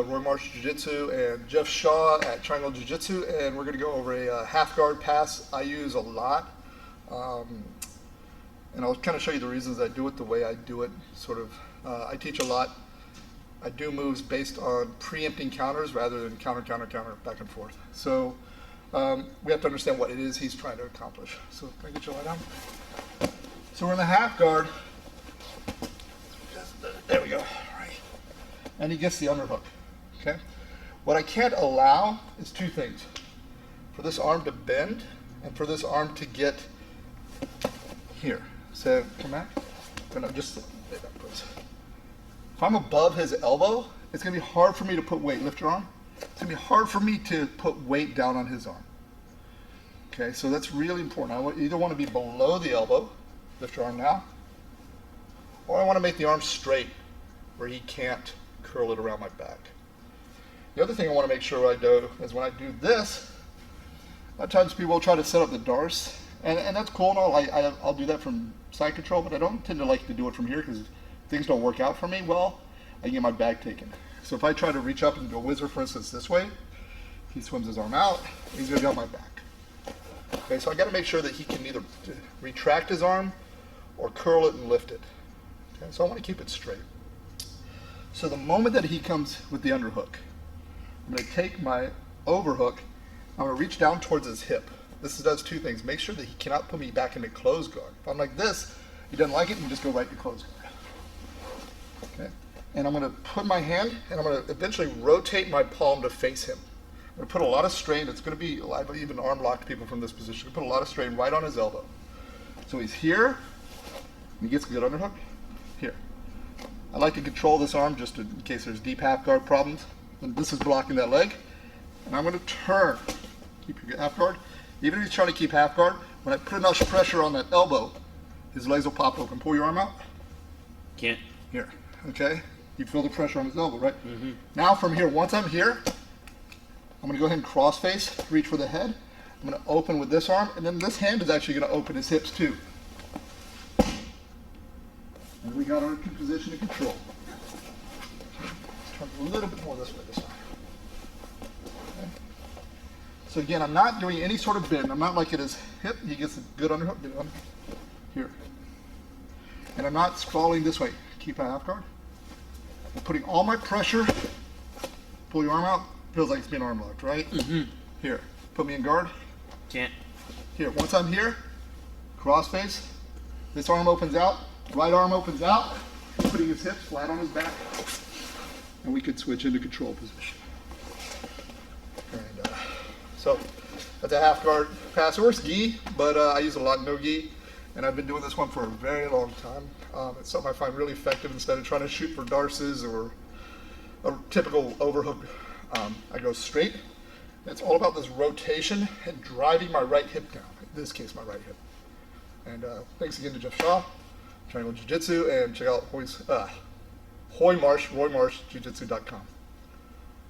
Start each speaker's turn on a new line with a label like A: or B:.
A: Roy Marsh Jiu-Jitsu and Jeff Shaw at Triangle Jiu-Jitsu, and we're going to go over a half guard pass I use a lot. And I'll kind of show you the reasons I do it the way I do it. I teach a lot. I do moves based on preempting counters rather than counter, back and forth. So we have to understand what it is he's trying to accomplish. So can I get you lie down? So we're in the half guard. There we go. Right. And he gets the underhook. Okay. What I can't allow is two things: for this arm to bend and for this arm to get here. So come back. No, just lay back, please. If I'm above his elbow, it's going to be hard for me to put weight. Lift your arm. It's going to be hard for me to put weight down on his arm. Okay, so that's really important. I either want to be below the elbow, lift your arm now, or I want to make the arm straight where he can't curl it around my back. The other thing I want to make sure I do is when I do this, a lot of times people will try to set up the darce, and that's cool and all. I'll do that from side control, but I don't tend to like to do it from here because things don't work out for me well. I get my bag taken. So if I try to reach up and do a whizzer, for instance, this way, he swims his arm out, he's going to be on my back. Okay, so I got to make sure that he can either retract his arm or curl it and lift it. Okay, so I want to keep it straight. So the moment that he comes with the underhook, I'm going to take my overhook, I'm going to reach down towards his hip. This does two things. Make sure that he cannot put me back into closed guard. If I'm like this, he doesn't like it, you just go right to closed guard. Okay? And I'm going to put my hand, and I'm going to eventually rotate my palm to face him. I'm going to put a lot of strain. It's going to be, I've even arm locked people from this position. Put a lot of strain right on his elbow. So he's here, and he gets a good underhook. Here. I like to control this arm just in case there's deep half guard problems. And this is blocking that leg. And I'm going to turn. Keep your half guard. Even if he's trying to keep half guard, when I put enough pressure on that elbow, his legs will pop open. Pull your arm out.
B: Can't.
A: Here. Okay? You feel the pressure on his elbow, right? Mm-hmm. Now from here, once I'm here, I'm going to go ahead and cross face, reach for the head. I'm going to open with this arm, and then this hand is actually going to open his hips too. And we got our position of control. Let's turn a little bit more this way this time. Okay. So again, I'm not doing any sort of bend. I'm not like at his hip. He gets a good underhook. Here. And I'm not sprawling this way. Keep a half guard. I'm putting all my pressure. Pull your arm out. Feels like it's being arm locked, right? Mm-hmm. Here. Put me in guard.
B: Can't.
A: Here. Once I'm here, cross face. This arm opens out. Right arm opens out. Putting his hips flat on his back. And we could switch into control position. And so that's a half guard pass. It works gi, but I use a lot no gi. And I've been doing this one for a very long time. It's something I find really effective instead of trying to shoot for darces or a typical overhook. I go straight. It's all about this rotation and driving my right hip down. In this case, my right hip. And thanks again to Jeff Shaw, Triangle Jiu-Jitsu, and check out Roy Marsh, jiujitsu.com.